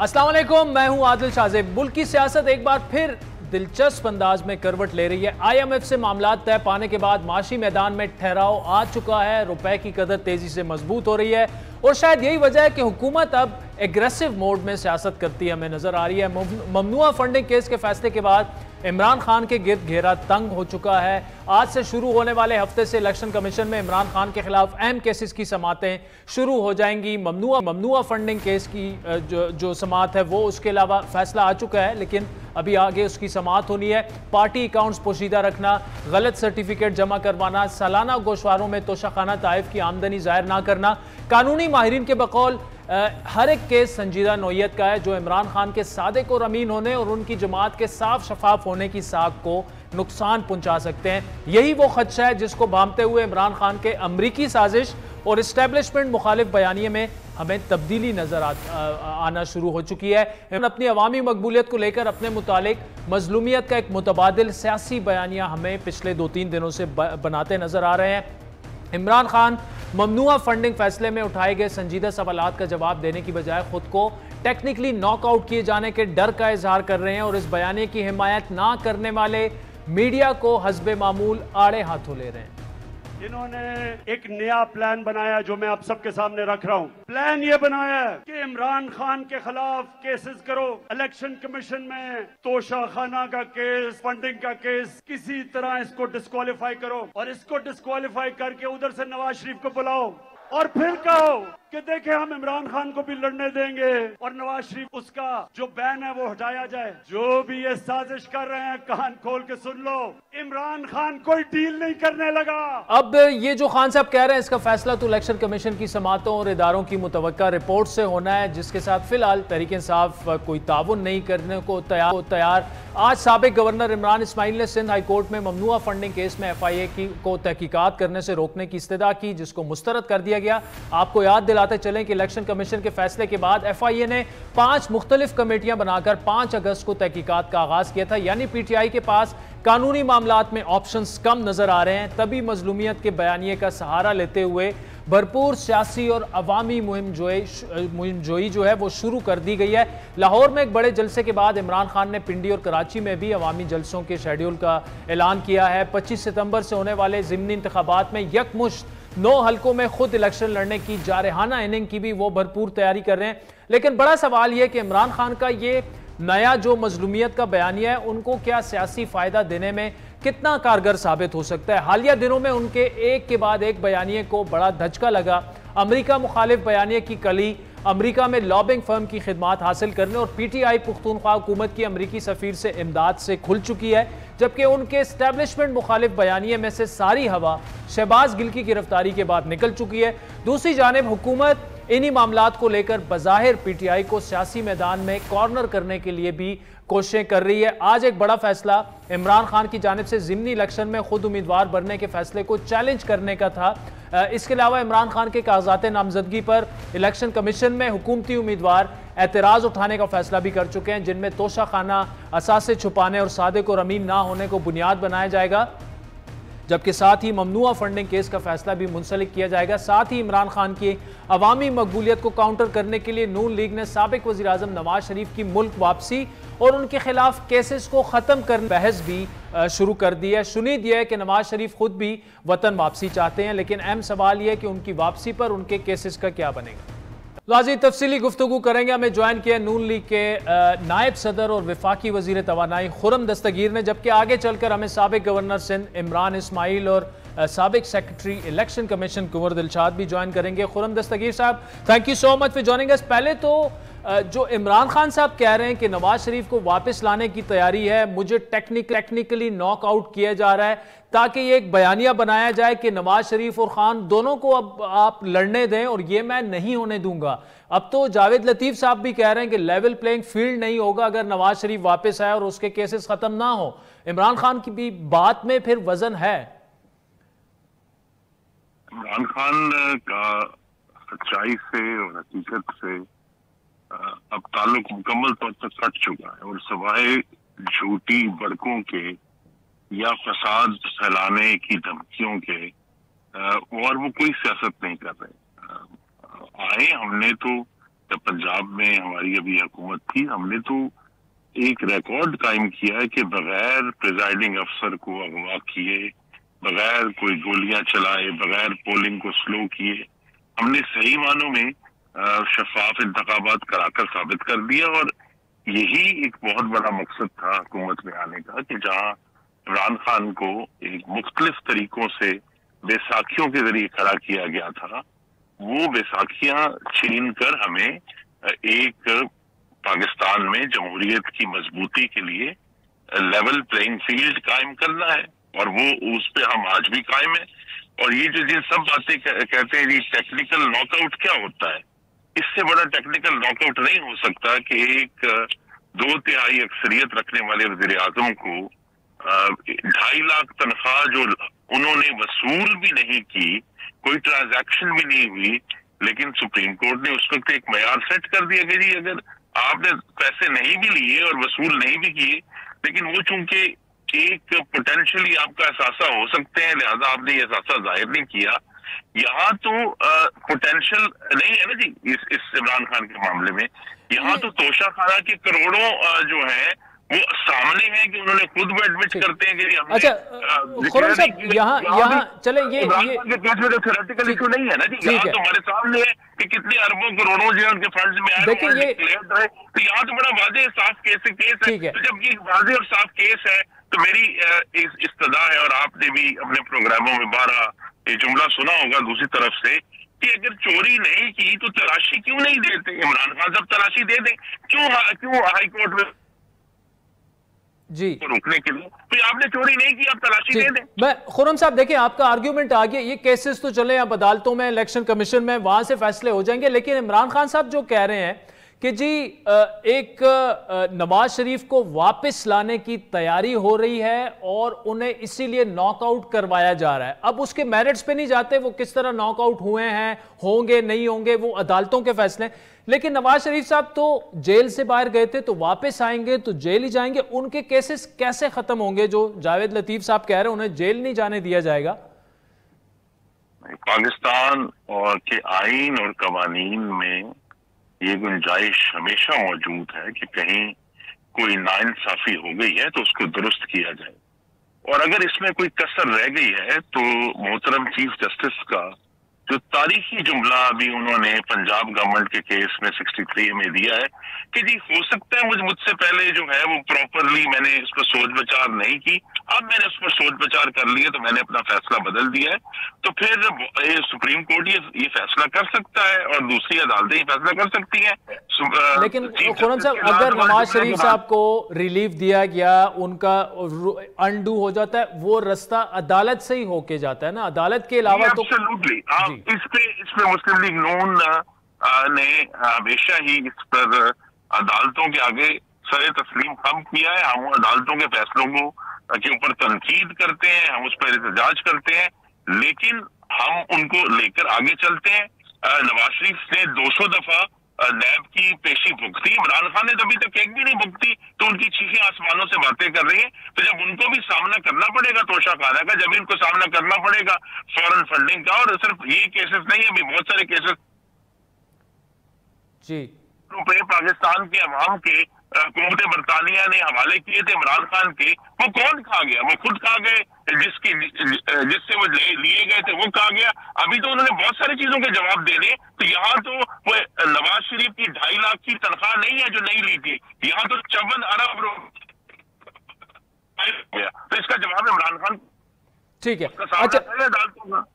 अस्सलाम वालेकुम, मैं हूं आदिल शाहजेब। मुल्क की सियासत एक बार फिर दिलचस्प अंदाज में करवट ले रही है। IMF से मामला तय पाने के बाद माशी मैदान में ठहराव आ चुका है, रुपए की कदर तेजी से मजबूत हो रही है और शायद यही वजह है कि हुकूमत अब एग्रेसिव मोड में सियासत करती हमें नजर आ रही है। ममनुआ फंडिंग केस के फैसले के बाद इमरान खान के गिर्द घेरा तंग हो चुका है। आज से शुरू होने वाले हफ्ते से इलेक्शन कमीशन में इमरान खान के खिलाफ अहम केसेस की समातें शुरू हो जाएंगी। ममनुआ फंडिंग केस की जो समात है वो उसके अलावा फैसला आ चुका है, लेकिन अभी आगे उसकी समात होनी है। पार्टी अकाउंट्स पोशीदा रखना, गलत सर्टिफिकेट जमा करवाना, सालाना गोशवारों में तोशाखाना ताइफ की आमदनी जाहिर ना करना, कानूनी माहिरीन के बकौल हर एक केस संजीदा नौयत का है जो इमरान खान के सादिक और अमीन होने और उनकी जमात के साफ शफाफ होने की साख को नुकसान पहुंचा सकते हैं। यही वो खदशा है जिसको भांपते हुए इमरान खान के अमरीकी साजिश और इस्टेब्लिशमेंट मुखालिफ बयानिए में हमें तब्दीली नजर आना शुरू हो चुकी है। अपनी अवामी मकबूलियत को लेकर अपने मुतालिक मजलूमियत का एक मुतबादिल सियासी बयानिया हमें पिछले 2-3 दिनों से बनाते नजर आ रहे हैं। इमरान खान ममनुआ फंडिंग फैसले में उठाए गए संजीदा सवालात का जवाब देने की बजाय खुद को टेक्निकली नॉकआउट किए जाने के डर का इजहार कर रहे हैं और इस बयाने की हिमायत ना करने वाले मीडिया को हस्बे मामूल आड़े हाथों ले रहे हैं। इन्होंने एक नया प्लान बनाया जो मैं आप सबके सामने रख रहा हूं। प्लान ये बनाया है कि इमरान खान के खिलाफ केसेस करो, इलेक्शन कमीशन में तोशाखाना का केस, फंडिंग का केस, किसी तरह इसको डिस्क्वालीफाई करो और इसको डिस्क्वालीफाई करके उधर से नवाज शरीफ को बुलाओ और फिर कहो कि देखें हम इमरान खान को भी लड़ने देंगे और नवाज शरीफ उसका जो बैन है वो हटाया जाए। जो भी ये साजिश कर रहे हैं कान खोल के सुन लो, इमरान खान कोई डील नहीं करने लगा। अब ये जो खान साहब कह रहे हैं इसका फैसला तो इलेक्शन कमीशन की समातों और इदारों की मुतवक्का रिपोर्ट से होना है, जिसके साथ फिलहाल तहरीक इंसाफ कोई ताउन नहीं करने को तैयार। आज साबिक गवर्नर इमरान इस्माइल ने सिंध हाई कोर्ट में ममनुआ फंडिंग केस में FIA को तहकीकात करने से रोकने की इस्तदा की, जिसको मुस्तरद कर दिया गया। आपको याद दिलाते चलें कि इलेक्शन कमीशन के फैसले के बाद FIA ने 5 मुख्तलिफ कमेटियां बनाकर 5 अगस्त को तहकीकात का आगाज किया था। यानी PTI के पास कानूनी मामलात में ऑप्शंस कम नजर आ रहे हैं। तभी मजलूमियत के बयानिए का सहारा लेते हुए भरपूर सियासी और अवामी मुहिमजोई जो है वो शुरू कर दी गई है। लाहौर में एक बड़े जलसे के बाद इमरान खान ने पिंडी और कराची में भी अवामी जलसों के शेड्यूल का ऐलान किया है। 25 सितंबर से होने वाले ज़िमनी इंतखाबात में यकमुश्त 9 हलकों में खुद इलेक्शन लड़ने की जारहाना इनिंग की भी वो भरपूर तैयारी कर रहे हैं। लेकिन बड़ा सवाल यह कि इमरान खान का ये नया जो मजलूमियत का बयानिया है उनको क्या सियासी फायदा देने में कितना कारगर साबित हो सकता है। हालिया दिनों में उनके एक के बाद एक बयानिए को बड़ा धचका लगा। अमेरिका मुखालिफ बयानिए की कली अमेरिका में लॉबिंग फर्म की खिदमात हासिल करने और PTI पुख्तूनख्वा हुकूमत की अमेरिकी सफीर से इमदाद से खुल चुकी है, जबकि उनके एस्टेब्लिशमेंट मुखालिफ बयानिए में से सारी हवा शहबाज गिल की गिरफ्तारी के बाद निकल चुकी है। दूसरी जानिब हुकूमत इन्हीं मामलात को लेकर बज़ाहिर PTI को सियासी मैदान में कॉर्नर करने के लिए भी कोशिशें कर रही है। आज एक बड़ा फैसला इमरान खान की जानिब से ज़िमनी इलेक्शन में खुद उम्मीदवार बनने के फैसले को चैलेंज करने का था। इसके अलावा इमरान खान के कागजात नामजदगी पर इलेक्शन कमीशन में हुकूमती उम्मीदवार एतराज़ उठाने का फैसला भी कर चुके हैं, जिनमें तोशाखाना, असासे छुपाने और सादिक और अमीन ना होने को बुनियाद बनाया जाएगा, जबकि साथ ही ममनुआ फंडिंग केस का फैसला भी मुंसलिक किया जाएगा। साथ ही इमरान खान की अवामी मकबूलियत को काउंटर करने के लिए नून लीग ने साबिक वज़ीर आज़म नवाज शरीफ की मुल्क वापसी और उनके खिलाफ केसेस को ख़त्म करने बहस भी शुरू कर दी है। सुनीद यह है कि नवाज शरीफ खुद भी वतन वापसी चाहते हैं, लेकिन अहम सवाल यह है कि उनकी वापसी पर उनके केसेस का क्या बनेगा। वाज़ी तफसीली गुफ्तगू करेंगे। हमें ज्वाइन किया नून लीग के नायब सदर और वफाकी वजीर तवानाई खुर्रम दस्तगीर ने, जबकि आगे चलकर हमें साबिक गवर्नर सिंध इमरान इस्माइल और साबिक सेक्रेटरी इलेक्शन कमीशन कुंवर दिलशाद भी ज्वाइन करेंगे। खुर्रम दस्तगीर साहब, thank you so much for joining us. पहले तो जो इमरान खान साहब कह रहे हैं कि नवाज शरीफ को वापस लाने की तैयारी है, मुझे टेक्निकली नॉकआउट किया जा रहा है ताकि ये एक बयानिया बनाया जाए कि नवाज शरीफ और खान दोनों को अब आप लड़ने दें और ये मैं नहीं होने दूंगा। अब तो जावेद लतीफ साहब भी कह रहे हैं कि लेवल प्लेइंग फील्ड नहीं होगा अगर नवाज शरीफ वापस आए और उसके केसेस खत्म ना हो। इमरान खान की भी बात में फिर वजन है। इमरान खान का सच्चाई से और हकीकत से अब ताल्लुक मुकम्मल तौर पर कट चुका है और सवाए झूठी बड़कों के या फसाद फैलाने की धमकियों के और वो कोई सियासत नहीं कर रहे। आए हमने तो जब पंजाब में हमारी अभी हुकूमत थी, हमने तो एक रिकॉर्ड कायम किया है कि बगैर प्रिजाइडिंग अफसर को अगवा किए, बगैर कोई गोलियां चलाए, बगैर पोलिंग को स्लो किए, हमने सही मानों में शफाफ इंतखाबात कराकर साबित कर दिया। और यही एक बहुत बड़ा मकसद था हुकूमत में आने का, कि जहां इमरान खान को एक मुख्तलिफ तरीकों से बैसाखियों के जरिए खड़ा किया गया था, वो बैसाखियां छीन कर हमें एक पाकिस्तान में जमहूरियत की मजबूती के लिए लेवल प्लेइंग फील्ड कायम करना है। और वो उस पे हम आज भी कायम है। और ये जो जिन सब बातें कहते हैं, ये टेक्निकल नॉकआउट क्या होता है, इससे बड़ा टेक्निकल नॉकआउट नहीं हो सकता कि एक 2/3 अक्सरियत रखने वाले वज़ीर आज़म को 2.5 लाख तनख्वाह जो उन्होंने वसूल भी नहीं की, कोई ट्रांजैक्शन भी नहीं हुई, लेकिन सुप्रीम कोर्ट ने उस वक्त एक मयार सेट कर दिया कि जी अगर आपने पैसे नहीं भी लिए और वसूल नहीं भी किए, लेकिन वो चूंकि एक पोटेंशियली आपका एहसासा हो सकते हैं, लिहाजा आपने ये एहसासा जाहिर नहीं किया। यहाँ तो पोटेंशियल नहीं है ना जी इस इमरान खान के मामले में। यहाँ तो तोशाखाना के करोड़ों जो है वो सामने है कि उन्होंने खुद वो एडमिट करते हैं कि हमने। अच्छा खुर्रम साहब, यहाँ चले ये केस में तो थ्योरेटिकल इशू नहीं है ना जी, यहाँ तो हमारे सामने है कि कितने अरबों करोड़ों जो है उनके फंड्स में आए, देखिए ये तो यहाँ तो बड़ा वाज़ेह साफ केस है। तो जब ये वाज़ेह और साफ केस है तो मेरी इस्तदा है, और आपने भी अपने प्रोग्रामों में बारहा ये जुमला सुना होगा दूसरी तरफ से, कि अगर चोरी नहीं की तो तलाशी क्यों नहीं देते इमरान खान साहब, तलाशी दे दें, क्यों हाई कोर्ट में जी तो रोकने के लिए, तो आपने चोरी नहीं की, आप तलाशी दे दें। मैं खुर्रम साहब देखिए आपका आर्ग्यूमेंट आ गया, ये केसेस तो चले अब अदालतों में, इलेक्शन कमीशन में, वहां से फैसले हो जाएंगे, लेकिन इमरान खान साहब जो कह रहे हैं कि जी एक नवाज शरीफ को वापस लाने की तैयारी हो रही है और उन्हें इसीलिए नॉकआउट करवाया जा रहा है। अब उसके मेरिट्स पे नहीं जाते, वो किस तरह नॉकआउट हुए हैं, होंगे नहीं होंगे, वो अदालतों के फैसले। लेकिन नवाज शरीफ साहब तो जेल से बाहर गए थे, तो वापस आएंगे तो जेल ही जाएंगे, उनके केसेस कैसे खत्म होंगे? जो जावेद लतीफ साहब कह रहे हैं उन्हें जेल नहीं जाने दिया जाएगा। पाकिस्तान और के आईन और कवानीन में ये गुंजाइश हमेशा मौजूद है कि कहीं कोई नाइंसाफी हो गई है तो उसको दुरुस्त किया जाए, और अगर इसमें कोई कसर रह गई है तो मोहतरम चीफ जस्टिस का जो तारीखी जुमला अभी उन्होंने पंजाब गवर्नमेंट के केस में 63 में दिया है कि जी हो सकता है मुझसे पहले जो है वो प्रॉपरली मैंने इस पर सोच विचार नहीं की, अब मैंने उस पर सोच विचार कर लिया तो मैंने अपना फैसला बदल दिया है, तो फिर सुप्रीम कोर्ट ये फैसला कर सकता है और दूसरी अदालतें ये फैसला कर सकती हैं। लेकिन खुर्रम साहब, अगर नवाज शरीफ साहब को रिलीफ दिया गया, उनका अनडू हो जाता है, वो रास्ता अदालत से ही होके जाता है ना, अदालत के अलावा तो इस पे मुस्लिम लीग नून ने हमेशा ही इस पर अदालतों के आगे सरे तस्लीम खम किया है। हम अदालतों के फैसलों को के ऊपर तनकीद करते हैं, हम उस पर एहतजाज करते हैं, लेकिन हम उनको लेकर आगे चलते हैं। नवाज शरीफ ने 200 दफा नैब की पेशी भुगती, इमरान खान ने अभी तक एक भी नहीं भुगती, तो उनकी चीखें आसमानों से बातें कर रही हैं। तो जब उनको भी सामना करना पड़ेगा तोशाखाना का, जब इनको सामना करना पड़ेगा फॉरेन फंडिंग का, और सिर्फ ये केसेस नहीं है, अभी बहुत सारे केसेस जी रुपए पाकिस्तान के अवाम के हुकूमत बरतानिया ने हवाले किए थे इमरान खान के, वो कौन खा गया? वो खुद खा गए, जिससे वो लिए गए थे वो खा गया। अभी तो उन्होंने बहुत सारी चीजों के जवाब देने, तो यहाँ तो वो नवाज शरीफ की 2.5 लाख की तनख्वाह नहीं है जो नहीं ली थी, यहाँ तो 54 अरब तो इसका जवाब इमरान खान। ठीक है, अच्छा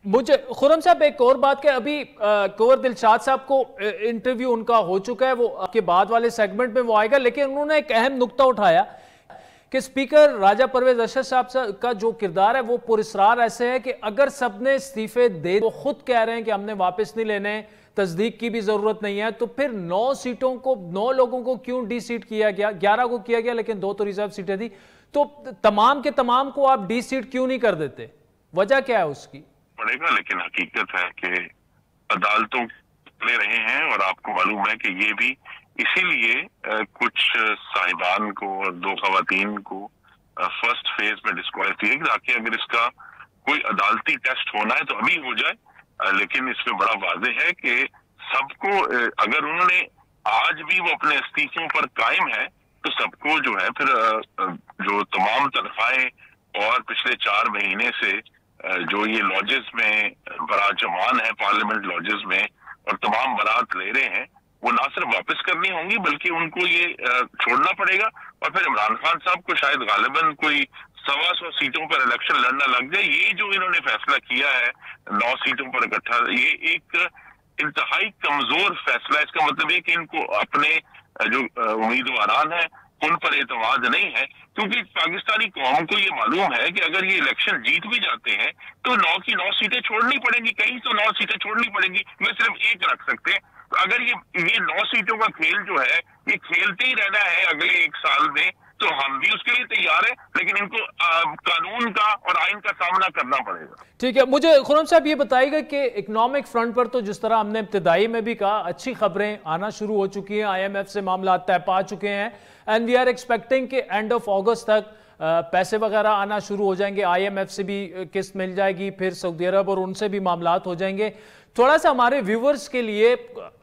मुझे खुर्रम साहब एक और बात के, अभी कुंवर दिलशाद साहब को इंटरव्यू उनका हो चुका है, वो आपके बाद वाले सेगमेंट में वो आएगा, लेकिन उन्होंने एक अहम नुक्ता उठाया कि स्पीकर राजा परवेज अशरफ साहब का जो किरदार है वो पुरस्रार ऐसे है कि अगर सबने इस्तीफे दे, वो खुद कह रहे हैं कि हमने वापस नहीं लेने, तस्दीक की भी जरूरत नहीं है, तो फिर 9 सीटों को 9 लोगों को क्यों डी सीट किया गया? 11 को किया गया, लेकिन 2 तो रिजर्व सीटें थी, तो तमाम के तमाम को आप डी सीट क्यों नहीं कर देते? वजह क्या है उसकी? पड़ेगा, लेकिन हकीकत है कि अदालतों ले रहे हैं, और आपको मालूम है कि ये भी इसीलिए कुछ साहिबान को और 2 खवातीन को फर्स्ट फेज में डिस्क्वालिफाई किया, ताकि अगर इसका कोई अदालती टेस्ट होना है तो अभी हो जाए। लेकिन इसमें बड़ा वाज़ेह है कि सबको, अगर उन्होंने आज भी वो अपने इस्तीफों पर कायम है, तो सबको जो है फिर जो तमाम तनख्वाहें और पिछले 4 महीने से जो ये लॉजेस में बराजमान है पार्लियामेंट लॉजेस में और तमाम बरात ले रहे हैं, वो ना सिर्फ वापस करनी होंगी बल्कि उनको ये छोड़ना पड़ेगा। और फिर इमरान खान साहब को शायद गालिबन कोई 125 सीटों पर इलेक्शन लड़ना लग जाए। ये जो इन्होंने फैसला किया है 9 सीटों पर इकट्ठा, ये एक इंतहाई कमजोर फैसला है। इसका मतलब है कि इनको अपने जो उम्मीदवारान है उन पर एतमाद नहीं है, क्योंकि पाकिस्तानी कौम को ये मालूम है कि अगर ये इलेक्शन जीत भी जाते हैं तो 9 की 9 सीटें छोड़नी पड़ेंगी, कहीं तो 9 सीटें छोड़नी पड़ेंगी, वे सिर्फ एक रख सकते हैं। तो अगर ये 9 सीटों का खेल जो है ये खेलते ही रहना है अगले 1 साल में, तो हम भी उसके लिए तैयार है, लेकिन इनको कानून का और आइन का सामना करना पड़ेगा। ठीक है, मुझे खुर्रम साहब ये बताइएगा कि इकोनॉमिक फ्रंट पर तो जिस तरह हमने इब्तिदाई में भी कहा, अच्छी खबरें आना शुरू हो चुकी हैं, IMF से मामला तय पा चुके हैं एंड वी आर एक्सपेक्टिंग कि एंड ऑफ अगस्त तक पैसे वगैरह आना शुरू हो जाएंगे, IMF से भी किस्त मिल जाएगी, फिर सऊदी अरब और उनसे भी मामलात हो जाएंगे। थोड़ा सा हमारे व्यूवर्स के लिए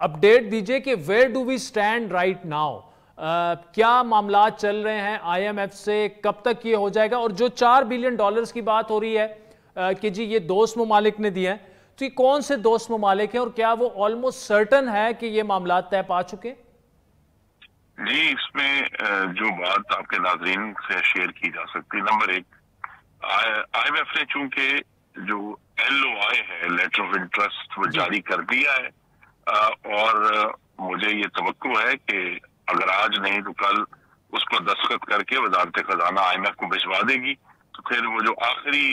अपडेट दीजिए कि where do we stand right now, क्या मामला चल रहे हैं IMF से, कब तक ये हो जाएगा? और जो $4 बिलियन की बात हो रही है कि जी ये दोस्त ममालिक ने दिए हैं, तो ये कौन से दोस्त ममालिक हैं और क्या वो ऑलमोस्ट सर्टन है कि ये मामला तय पा चुके? जी, इसमें जो बात आपके नाजरीन से शेयर की जा सकती है, नंबर 1, IMF ने चूंकि जो LOI है, लेटर ऑफ इंटरेस्ट, वो जारी कर दिया है और मुझे ये तवक्को है कि अगर आज नहीं तो कल उसको दस्तखत करके वजारत खजाना IMF को भिजवा देगी, तो फिर वो जो आखिरी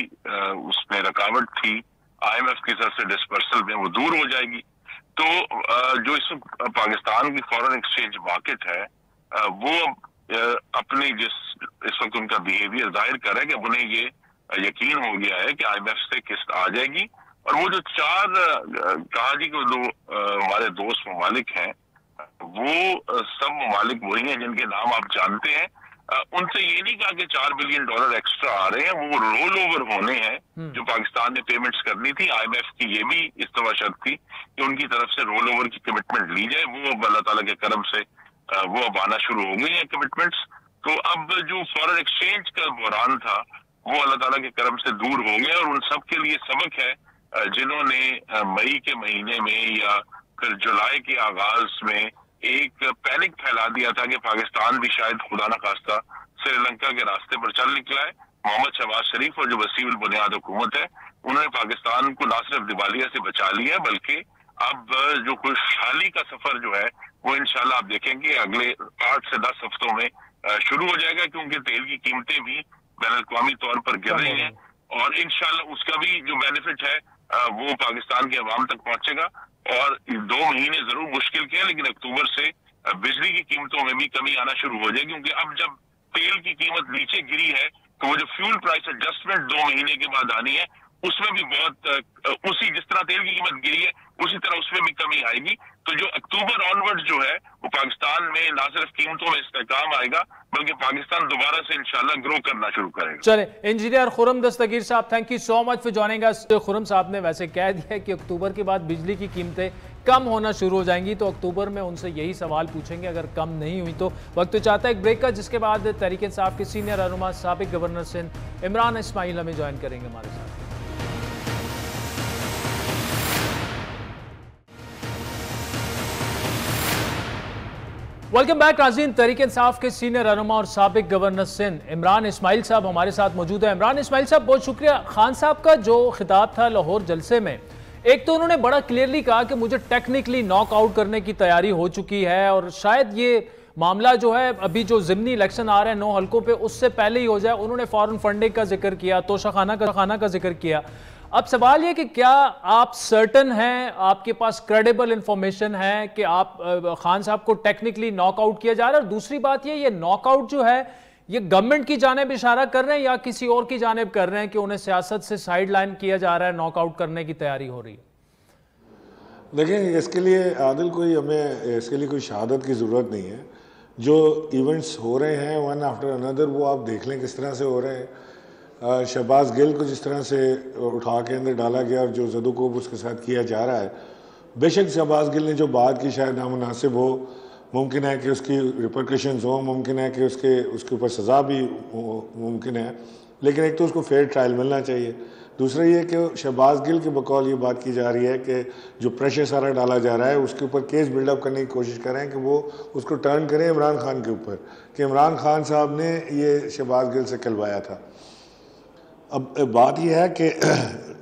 उसमें रुकावट थी IMF की तरफ से डिस्पर्सल में, वो दूर हो जाएगी। तो जो इस पाकिस्तान की फॉरेन एक्सचेंज मार्केट है वो अपनी इस वक्त उनका बिहेवियर जाहिर कर रहा है कि अब उन्हें ये यकीन हो गया है कि IMF से किस्त आ जाएगी। और वो जो 4 कहा जी को जो हमारे दोस्त ममालिक हैं, वो सब ममालिक वही हैं जिनके नाम आप जानते हैं। उनसे ये नहीं कहा कि $4 बिलियन एक्स्ट्रा आ रहे हैं, वो रोल ओवर होने हैं जो पाकिस्तान ने पेमेंट्स करनी थी। IMF की ये भी इस्तवा शर्त थी कि उनकी तरफ से रोल ओवर की कमिटमेंट ली जाए, वो अब अल्लाह ताला के करम से वो अब आना शुरू हो गई हैं कमिटमेंट्स। तो अब जो फॉरेन एक्सचेंज का बहरान था वो अल्लाह ताला के करम से दूर हो गया और उन सब के लिए सबक है जिन्होंने मई के महीने में या फिर जुलाई के आगाज में एक पैनिक फैला दिया था कि पाकिस्तान भी शायद खुदा न खास्ता श्रीलंका के रास्ते पर चल निकला है। मोहम्मद शहबाज शरीफ और जो वसीउल बुनियाद हुकूमत है, उन्होंने पाकिस्तान को ना सिर्फ दिवालिया से बचा लिया बल्कि अब जो खुशहाली का सफर जो है वो इंशाल्लाह आप देखेंगे अगले 8 से 10 हफ्तों में शुरू हो जाएगा, क्योंकि तेल की कीमतें भी बैनुल-अक़वामी तौर पर गिर रही हैं और इंशाल्लाह उसका भी जो बेनिफिट है वो पाकिस्तान के अवाम तक पहुंचेगा। और 2 महीने जरूर मुश्किल के हैं, लेकिन अक्टूबर से बिजली की कीमतों में भी कमी आना शुरू हो जाएगी, क्योंकि अब जब तेल की कीमत नीचे गिरी है तो वो जो फ्यूल प्राइस एडजस्टमेंट 2 महीने के बाद आनी है उसमें भी बहुत उसी जिस तरह तेल की कीमत गिरी है उसी तरह उसमें भी कमी आएगी। तो जो अक्टूबर ऑनवर्ड जो है वो पाकिस्तान में ना सिर्फ कीमतों में इस्तेहकाम आएगा बल्कि पाकिस्तान दोबारा से इंशाल्लाह ग्रो करना शुरू करेगा। चले, इंजीनियर खुर्रम दस्तगीर साहब, thank you so much for joining us. Khurram साहब ने वैसे कह दिया कि अक्टूबर के बाद बिजली की कीमतें कम होना शुरू हो जाएंगी, तो अक्टूबर में उनसे यही सवाल पूछेंगे अगर कम नहीं हुई तो। वक्त चाहता है एक ब्रेक का, जिसके बाद तहरीक इंसाफ के सीनियर रहनुमा साबिक गवर्नर सिंध इमरान इस्माइल हमें ज्वाइन करेंगे हमारे साथ। वेलकम बैक नाज़रीन। तहरीक इंसाफ के सीनियर रहनुमा और साबिक गवर्नर सिंध इमरान इस्माइल साहब हमारे साथ मौजूद है। इमरान इस्माइल साहब, बहुत शुक्रिया। खान साहब का जो खिताब था लाहौर जलसे में, एक तो उन्होंने बड़ा क्लियरली कहा कि मुझे टेक्निकली नॉकआउट करने की तैयारी हो चुकी है और शायद ये मामला जो है अभी जो ज़िमनी इलेक्शन आ रहे हैं 9 हल्कों पे उससे पहले ही हो जाए। उन्होंने फॉरेन फंडिंग का जिक्र किया, तोशाखाना का जिक्र किया। अब सवाल ये कि क्या आप सर्टन हैं, आपके पास क्रेडिबल इंफॉर्मेशन है कि आप खान साहब को टेक्निकली नॉकआउट किया जा रहा है? और दूसरी बात ये नॉकआउट जो है ये गवर्नमेंट की जानिब इशारा कर रहे हैं या किसी और की जानिब कर रहे हैं कि उन्हें सियासत से साइड लाइन किया जा रहा है, नॉकआउट करने की तैयारी हो रही है? देखें, इसके लिए आदिल हमें इसके लिए कोई शहादत की ज़रूरत नहीं है। जो इवेंट्स हो रहे हैं वन आफ्टर अनदर वो आप देख लें किस तरह से हो रहे हैं। शहबाज गिल को जिस तरह से उठा के अंदर डाला गया और जो ज़दुकोब उसके साथ किया जा रहा है, बेशक शहबाज गिल ने जो बात की शायद नामुनासिब हो, मुमकिन है कि उसकी रिपरकशंस हों, मुमकिन है कि उसके ऊपर सज़ा भी मुमकिन है, लेकिन एक तो उसको फेयर ट्रायल मिलना चाहिए। दूसरा ये कि शहबाज गिल के बकौल ये बात की जा रही है कि जो प्रेशर सारा डाला जा रहा है उसके ऊपर केस बिल्डअप करने की कोशिश कर रहे हैं कि वो उसको टर्न करें इमरान खान के ऊपर, कि इमरान खान साहब ने ये शहबाज गिल से कहलवाया था। अब बात यह है कि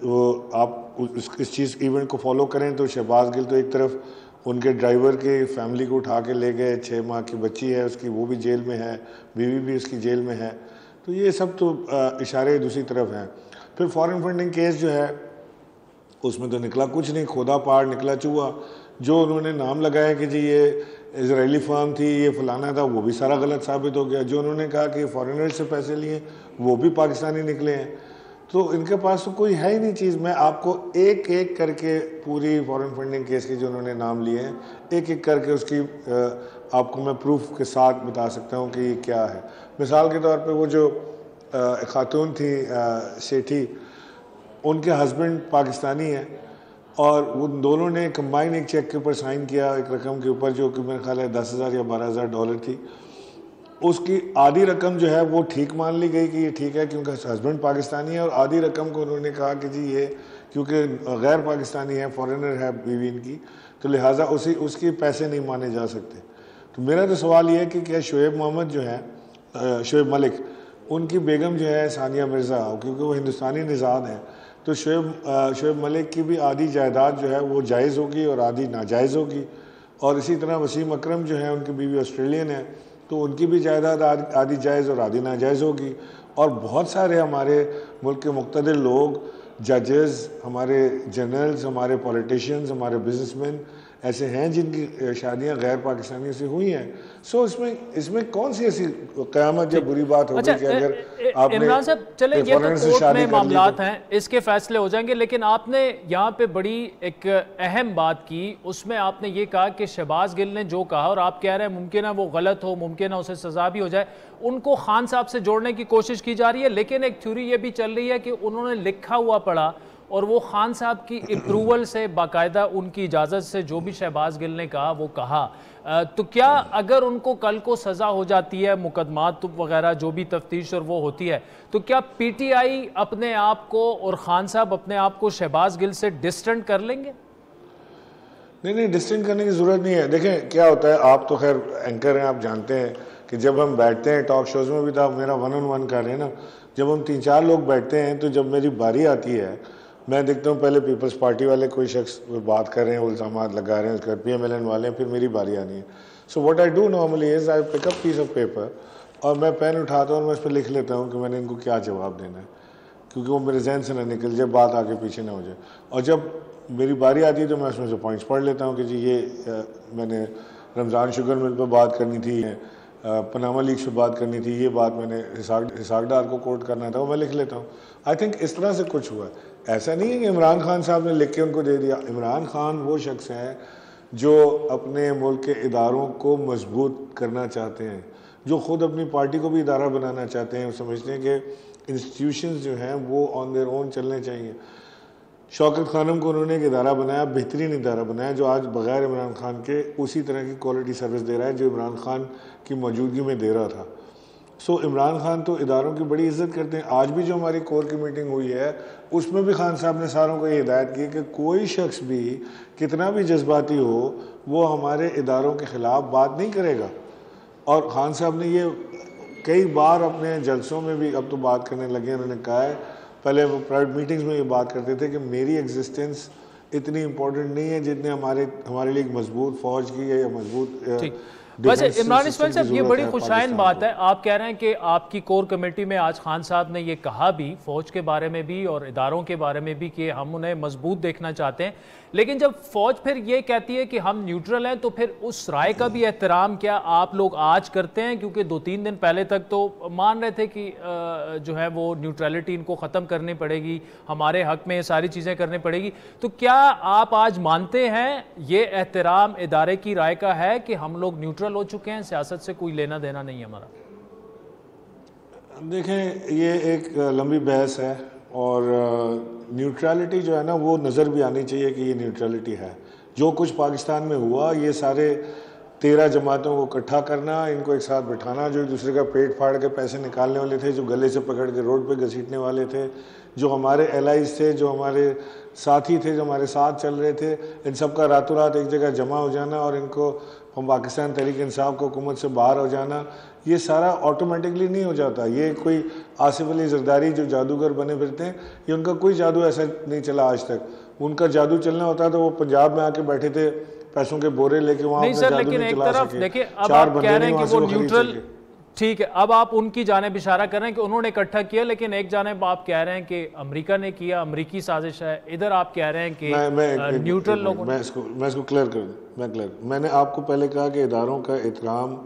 वो आप इस चीज़ इवेंट को फॉलो करें तो शहबाज गिल तो एक तरफ उनके ड्राइवर के फैमिली को उठा के ले गए, 6 माह की बच्ची है उसकी, वो भी जेल में है, बीवी भी उसकी जेल में है, तो ये सब तो इशारे दूसरी तरफ हैं। फिर फॉरेन फंडिंग केस जो है उसमें तो निकला कुछ नहीं, खोदा पहाड़ निकला चूहा। जो उन्होंने नाम लगाया कि जी ये इजरायली फर्म थी, ये फलाना था, वो भी सारा गलत साबित हो गया। जो उन्होंने कहा कि फॉरेनर से पैसे लिए वो भी पाकिस्तानी निकले हैं। तो इनके पास तो कोई है ही नहीं चीज़। मैं आपको एक एक करके पूरी फॉरेन फंडिंग केस के जो उन्होंने नाम लिए हैं एक एक करके उसकी आपको मैं प्रूफ के साथ बता सकता हूँ कि ये क्या है। मिसाल के तौर पे वो जो खातून थी सेठी, उनके हस्बैंड पाकिस्तानी हैं और वो दोनों ने कंबाइन एक चेक के ऊपर साइन किया एक रकम के ऊपर जो कि मेरे ख्याल है 10,000 या 12,000 डॉलर थी। उसकी आधी रकम जो है वो ठीक मान ली गई कि ये ठीक है क्योंकि हस्बैंड पाकिस्तानी है, और आधी रकम को उन्होंने कहा कि जी ये क्योंकि गैर पाकिस्तानी है, फॉरेनर है बीवी इनकी, तो लिहाजा उसके पैसे नहीं माने जा सकते। तो मेरा तो सवाल ये है कि क्या शोएब मोहम्मद जो है, शोएब मलिक, उनकी बेगम जो है सानिया मिर्ज़ा, क्योंकि वो हिंदुस्तानी निज़ाद हैं, तो शोएब मलिक की भी आधी जायदाद जो है वो जायज़ होगी और आधी नाजायज़ होगी। और इसी तरह वसीम अकरम जो है उनकी बीवी ऑस्ट्रेलियन है, तो उनकी भी जायदाद आधी जायज़ और आधी नाजायज़ होगी। और बहुत सारे हमारे मुल्क के मुक़्तदिर लोग, जजेस, हमारे जनरल्स, हमारे पॉलिटिशियंस, हमारे बिजनेसमैन ऐसे हैं जिनकी शादियां गैर पाकिस्तानियों से हुई हैं। सो इसमें कौन सी ऐसी क़यामत या बुरी बात होगी कि अगर आपने इमरान साहब चले ये तो कोर्ट में मामलात हैं, इसके फैसले हो जाएंगे, लेकिन आपने यहाँ पे बड़ी एक अहम बात की, उसमें आपने ये कहा कि शहबाज गिल ने जो कहा, और आप कह रहे हैं मुमकिन है वो गलत हो, मुमकिन है उसे सजा भी हो जाए, उनको खान साहब से जोड़ने की कोशिश की जा रही है। लेकिन एक थ्योरी ये भी चल रही है कि उन्होंने लिखा हुआ पढ़ा और वो खान साहब की अप्रूवल से, बाकायदा उनकी इजाज़त से जो भी शहबाज गिल ने कहा वो कहा। तो क्या अगर उनको कल को सज़ा हो जाती है, मुकदमात वगैरह जो भी तफ्तीश और वो होती है, तो क्या पीटीआई अपने आप को और खान साहब अपने आप को शहबाज गिल से डिस्टेंट कर लेंगे? नहीं, डिस्टेंट करने की ज़रूरत नहीं है। देखें क्या होता है, आप तो खैर एंकर हैं, आप जानते हैं कि जब हम बैठते हैं टॉक शोज़ में भी, तो आप मेरा 1-on-1 कर रहे हैं ना, जब हम 3-4 लोग बैठते हैं तो जब मेरी बारी आती है, मैं देखता हूँ पहले पीपल्स पार्टी वाले कोई शख्स बात कर रहे हैं, इल्ज़ामात लगा रहे हैं, उसके बाद PMLN वाले हैं, फिर मेरी बारी आनी है। So what I do normally is I pick up piece of paper और मैं पेन उठाता हूँ और मैं इस पर लिख लेता हूँ कि मैंने इनको क्या जवाब देना है, क्योंकि वो मेरे जहन से ना निकल जाए, बात आगे पीछे ना हो जाए। और जब मेरी बारी आती है तो मैं उसमें से पॉइंट्स पढ़ लेता हूँ कि जी ये मैंने रमज़ान शुगर मिल पर बात करनी थी, पनामा लीक्स पर बात करनी थी, ये बात मैंने हिसाक डार को कोट करना था, वो मैं लिख लेता हूँ। आई थिंक इस तरह से कुछ हुआ है। ऐसा नहीं है कि इमरान खान साहब ने लिख के उनको दे दिया। इमरान खान वो शख्स है जो अपने मुल्क के इदारों को मजबूत करना चाहते हैं, जो ख़ुद अपनी पार्टी को भी इदारा बनाना चाहते हैं, समझते हैं कि इंस्टीट्यूशंस जो हैं वो ऑन देयर ओन चलने चाहिए। शौकत खानम को उन्होंने एक इदारा बनाया, बेहतरीन इदारा बनाया, जो आज बग़ैर इमरान खान के उसी तरह की क्वालिटी सर्विस दे रहा है जो इमरान खान की मौजूदगी में दे रहा था। सो इमरान खान तो इदारों की बड़ी इज़्ज़त करते हैं। आज भी जो हमारी कोर की मीटिंग हुई है उसमें भी खान साहब ने सारों को ये हिदायत की कि कोई शख्स भी कितना भी जज्बाती हो वो हमारे इदारों के ख़िलाफ़ बात नहीं करेगा। और खान साहब ने ये कई बार अपने जलसों में भी अब तो बात करने लगे। उन्होंने कहा है, पहले वो प्राइवेट मीटिंग्स में ये बात करते थे कि मेरी एग्जिस्टेंस इतनी इम्पोर्टेंट नहीं है जितने हमारे लिए एक मजबूत फ़ौज की है या मजबूत। वैसे इमरान इस्माइल साहब, ये बड़ी खुशाइन बात है, आप कह रहे हैं कि आपकी कोर कमेटी में आज खान साहब ने ये कहा भी, फ़ौज के बारे में भी और इदारों के बारे में भी, कि हम उन्हें मजबूत देखना चाहते हैं। लेकिन जब फ़ौज फिर ये कहती है कि हम न्यूट्रल हैं, तो फिर उस राय का भी एहतराम क्या आप लोग आज करते हैं? क्योंकि 2-3 दिन पहले तक तो मान रहे थे कि जो है वो न्यूट्रलिटी इनको ख़त्म करनी पड़ेगी, हमारे हक़ में ये सारी चीज़ें करनी पड़ेगी। तो क्या आप आज मानते हैं ये एहतराम इदारे की राय का है कि हम लोग न्यूट्रल हो चुके हैं, सियासत से कोई लेना देना नहीं है हमारा? देखें, ये एक लंबी बहस है और न्यूट्रलिटी जो है ना वो नज़र भी आनी चाहिए कि ये न्यूट्रलिटी है। जो कुछ पाकिस्तान में हुआ, ये सारे 13 जमातों को इकट्ठा करना, इनको एक साथ बिठाना, जो एक दूसरे का पेट फाड़ के पैसे निकालने वाले थे, जो गले से पकड़ के रोड पे घसीटने वाले थे, जो हमारे एलाइज थे, जो हमारे साथी थे, जो हमारे साथ चल रहे थे, इन सब का रातों रात एक जगह जमा हो जाना और इनको हम पाकिस्तान तहरीक इंसाफ को हुकूमत से बाहर हो जाना, ये सारा ऑटोमेटिकली नहीं हो जाता। ये कोई आसिफ अली जरदारी जो जादूगर बने फिरते हैं, ये उनका कोई जादू ऐसा नहीं चला आज तक। उनका जादू चलना होता तो वो पंजाब में आके बैठे थे पैसों के बोरे लेके, वहाँ नहीं सर, लेकिन एक तरफ देखिए अब आप कह रहे हैं कि वो न्यूट्रल, ठीक है, अब आप उनकी जानिब इशारा कर रहे हैं कि उन्होंने इकट्ठा किया, लेकिन एक जानिब आप कह रहे हैं कि अमेरिका ने किया, अमेरिकी साजिश है, इधर आप कह रहे हैं कि न्यूट्रल लोगों ने। मैं इसको क्लियर कर दूं, मैंने आपको पहले कहा कि इदारों का एहतराम,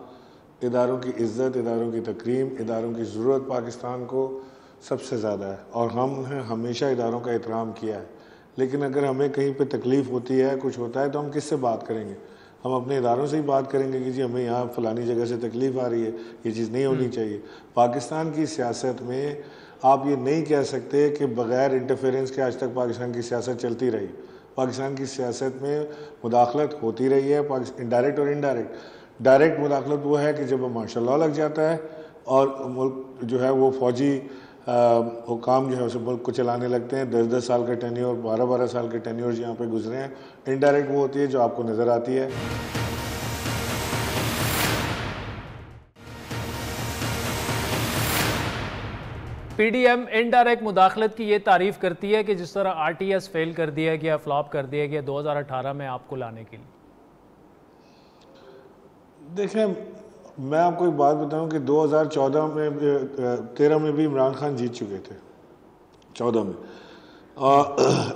इदारों की इज्जत, इदारों की तकरीम, इदारों की ज़रूरत पाकिस्तान को सबसे ज़्यादा है और हमने हमेशा इदारों का एहतराम किया है। लेकिन अगर हमें कहीं पे तकलीफ़ होती है, कुछ होता है, तो हम किससे बात करेंगे? हम अपने इदारों से ही बात करेंगे कि जी हमें यहाँ फ़लानी जगह से तकलीफ़ आ रही है, ये चीज़ नहीं होनी चाहिए। पाकिस्तान की सियासत में आप ये नहीं कह सकते कि बग़ैर इंटरफेरेंस के आज तक पाकिस्तान की सियासत चलती रही। पाकिस्तान की सियासत में मुदाखलत होती रही है, डायरेक्ट और इनडायरेक्ट। डायरेक्ट मुदाखलत वो है कि जब मार्शल लॉ लग जाता है और मुल्क जो है वो फ़ौजी हुकाम जो है उसे मुल्क को चलाने लगते हैं, 10-10 साल का टेन्योर, 12-12 साल के टेन्योर यहाँ पे गुजरे हैं। इनडायरेक्ट वो होती है जो आपको नज़र आती है। पीडीएम इनडायरेक्ट मुदाखलत की ये तारीफ करती है कि जिस तरह आरटीएस फेल कर दिया गया, फ्लॉप कर दिया गया 2018 में आपको लाने के लिए। देखें, मैं आपको एक बात बताऊं कि 2013 में भी इमरान खान जीत चुके थे, 14 में।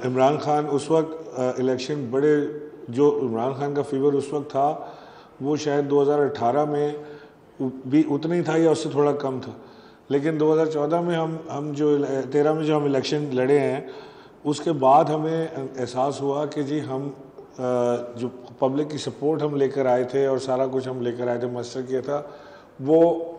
इमरान खान उस वक्त इलेक्शन बड़े, जो इमरान खान का फीवर उस वक्त था वो शायद 2018 में भी उतना ही था या उससे थोड़ा कम था। लेकिन 2014 में हम जो 13 में जो हम इलेक्शन लड़े हैं, उसके बाद हमें एहसास हुआ कि जी हम जो पब्लिक की सपोर्ट हम लेकर आए थे और सारा कुछ हम लेकर आए थे, मस्टर किया था, वो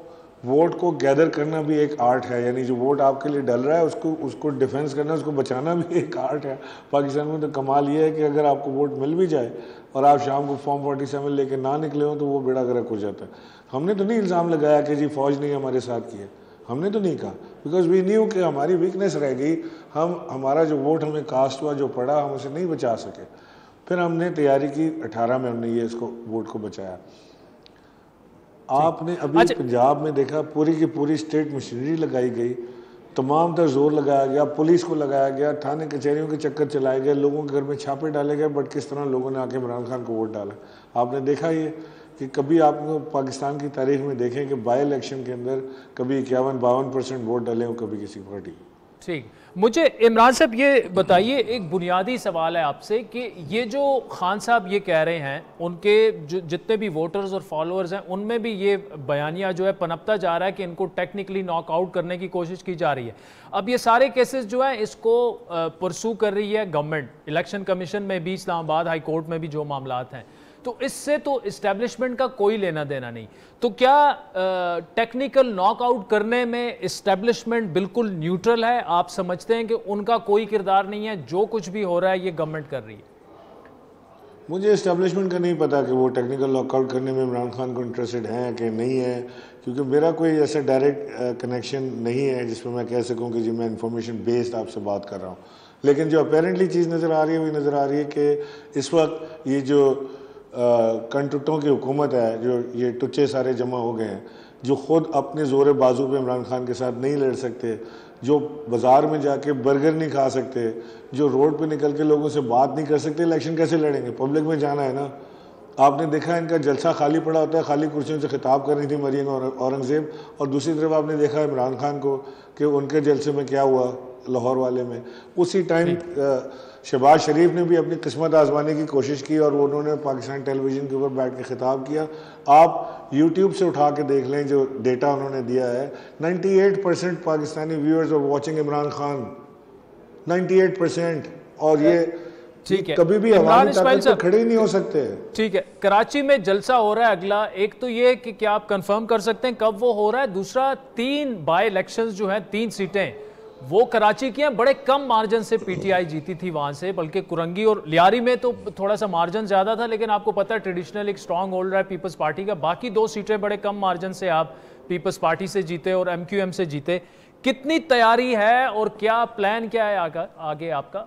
वोट को गैदर करना भी एक आर्ट है। यानी जो वोट आपके लिए डल रहा है उसको डिफेंस करना, उसको बचाना भी एक आर्ट है। पाकिस्तान में तो कमाल ये है कि अगर आपको वोट मिल भी जाए और आप शाम को फॉर्म 47 लेके ना निकले हो तो वो बेड़ा गर्क हो जाता है। हमने तो नहीं इल्ज़ाम लगाया कि जी फ़ौज ने हमारे साथ किया, हमने तो नहीं कहा, बिकॉज वी न्यू कि हमारी वीकनेस रह गई। हमारा जो वोट हमें कास्ट हुआ, जो पड़ा, हम उसे नहीं बचा सके। फिर हमने तैयारी की, 18 में हमने ये इसको वोट को बचाया। आपने अभी पंजाब में देखा, पूरी की पूरी स्टेट मशीनरी लगाई गई, तमाम तर जोर लगाया गया, पुलिस को लगाया गया, थाने कचहरियों के चक्कर चलाए गए, लोगों के घर में छापे डाले गए, बट किस तरह लोगों ने आके इमरान खान को वोट डाला। आपने देखा ये कि कभी आपको पाकिस्तान की तारीख में देखें कि बाई इलेक्शन के अंदर कभी 51-52% वोट डाले हो कभी किसी पार्टी। ठीक, मुझे इमरान साहब ये बताइए, एक बुनियादी सवाल है आपसे कि ये जो खान साहब ये कह रहे हैं, उनके जो जितने भी वोटर्स और फॉलोअर्स हैं उनमें भी ये बयानिया जो है पनपता जा रहा है कि इनको टेक्निकली नॉकआउट करने की कोशिश की जा रही है। अब ये सारे केसेस जो है इसको परसू कर रही है गवर्नमेंट, इलेक्शन कमीशन में भी, इस्लामाबाद हाई कोर्ट में भी जो मामलात हैं, तो इससे तो इस्टेब्लिशमेंट का कोई लेना देना नहीं। तो क्या टेक्निकल नॉकआउट करने में इस्टेब्लिशमेंट बिल्कुल न्यूट्रल है? आप समझते हैं कि उनका कोई किरदार नहीं है, जो कुछ भी हो रहा है ये गवर्नमेंट कर रही है? मुझे इस्टेब्लिशमेंट का नहीं पता कि वो टेक्निकल नॉकआउट करने में इमरान खान को इंटरेस्टेड हैं कि नहीं है, क्योंकि मेरा कोई ऐसा डायरेक्ट कनेक्शन नहीं है जिसमें मैं कह सकूं कि जी मैं इंफॉर्मेशन बेस्ड आपसे बात कर रहा हूँ। लेकिन जो अपेरेंटली चीज़ नज़र आ रही है, वही नज़र आ रही है कि इस वक्त ये जो कंटुटों की हुकूमत है, जो ये टुच्चे सारे जमा हो गए हैं, जो ख़ुद अपने ज़ोर बाजू पे इमरान खान के साथ नहीं लड़ सकते, जो बाज़ार में जाके बर्गर नहीं खा सकते, जो रोड पे निकल के लोगों से बात नहीं कर सकते, इलेक्शन कैसे लड़ेंगे? पब्लिक में जाना है ना। आपने देखा इनका जलसा खाली पड़ा होता है, खाली कुर्सियों से खिताब कर रही थी मरियम औरंगज़ेब, और दूसरी तरफ आपने देखा इमरान खान को कि उनके जलसे में क्या हुआ लाहौर वाले में। उसी टाइम शहबाज शरीफ ने भी अपनी किस्मत आजमाने की कोशिश की और उन्होंने पाकिस्तान टेलीविज़न के ऊपर बैठ के खिताब किया। आप यूट्यूब से उठा के देख लें जो डेटा उन्होंने दिया है, 98% Pakistani viewers are watching Imran Khan, 98%। और ये ठीक है, कभी भी अवामी ताकत से खड़े ही नहीं हो सकते। ठीक है, कराची में जलसा हो रहा है अगला, एक तो ये कि क्या आप कंफर्म कर सकते हैं कब वो हो रहा है? दूसरा, 3 बाई इलेक्शंस जो हैं, 3 सीटें, वो कराची की हैं, बड़े कम मार्जिन से पीटीआई जीती थी वहां से, बल्कि कुरंगी और लियारी में तो थोड़ा सा मार्जिन ज्यादा था, लेकिन आपको पता है ट्रेडिशनल एक स्ट्रांग होल्डर है पीपल्स पार्टी का। बाकी 2 सीटें बड़े कम मार्जिन से आप पीपल्स पार्टी से जीते और एमक्यूएम से जीते। कितनी तैयारी है और क्या प्लान क्या है आगे आपका?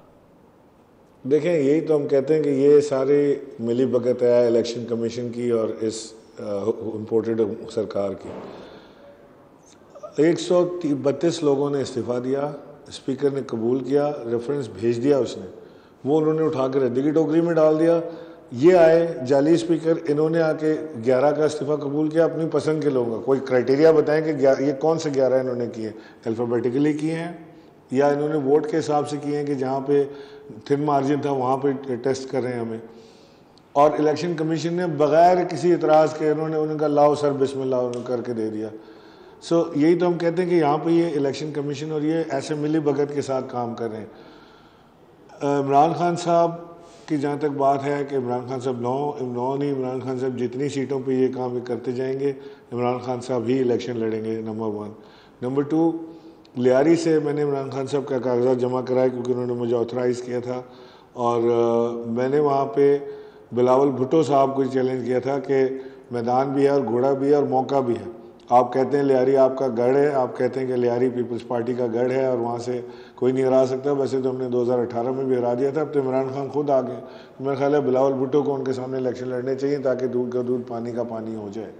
देखें, यही तो हम कहते हैं कि ये सारी मिली भगत है इलेक्शन कमीशन की और इस इम्पोर्टेड सरकार की। 132 लोगों ने इस्तीफ़ा दिया, स्पीकर ने कबूल किया, रेफरेंस भेज दिया उसने, वो उन्होंने उठा कर रद्दी की टोकरी में डाल दिया। ये आए जाली स्पीकर, इन्होंने आके 11 का इस्तीफ़ा कबूल किया अपनी पसंद के लोगों का। कोई क्राइटेरिया बताएं कि ये कौन से 11 इन्होंने किए, अल्फ़ाबेटिकली किए हैं या इन्होंने वोट के हिसाब से किए हैं कि जहाँ पे थिन मार्जिन था वहाँ पे टेस्ट कर रहे हैं हमें। और इलेक्शन कमीशन ने बग़ैर किसी इतराज़ के उन्होंने उनका लाओ सर बिस्मिल्लाह करके दे दिया। सो यही तो हम कहते हैं कि यहाँ पे ये इलेक्शन कमीशन और ये ऐसे मिली भगत के साथ काम कर रहे हैं। इमरान खान साहब की जहाँ तक बात है कि इमरान खान साहब नौ नहीं, इमरान खान साहब जितनी सीटों पे ये काम करते जाएंगे, इमरान खान साहब ही इलेक्शन लड़ेंगे, नंबर 1। नंबर 2, लियारी से मैंने इमरान खान साहब का कागजात जमा कराए क्योंकि उन्होंने मुझे ऑथराइज़ किया था। और मैंने वहाँ पे बिलावल भुट्टो साहब को चैलेंज किया था कि मैदान भी है और घोड़ा भी है और मौका भी है। आप कहते हैं लियारी आपका गढ़ है, आप कहते हैं कि लियारी पीपल्स पार्टी का गढ़ है और वहाँ से कोई नहीं हरा सकता। वैसे तो हमने 2018 में भी हरा दिया था, अब तो इमरान खान खुद आ गए। मेरा ख्याल है बिलावल भुट्टो को उनके सामने इलेक्शन लड़ने चाहिए ताकि दूध का दूध पानी का पानी हो जाए।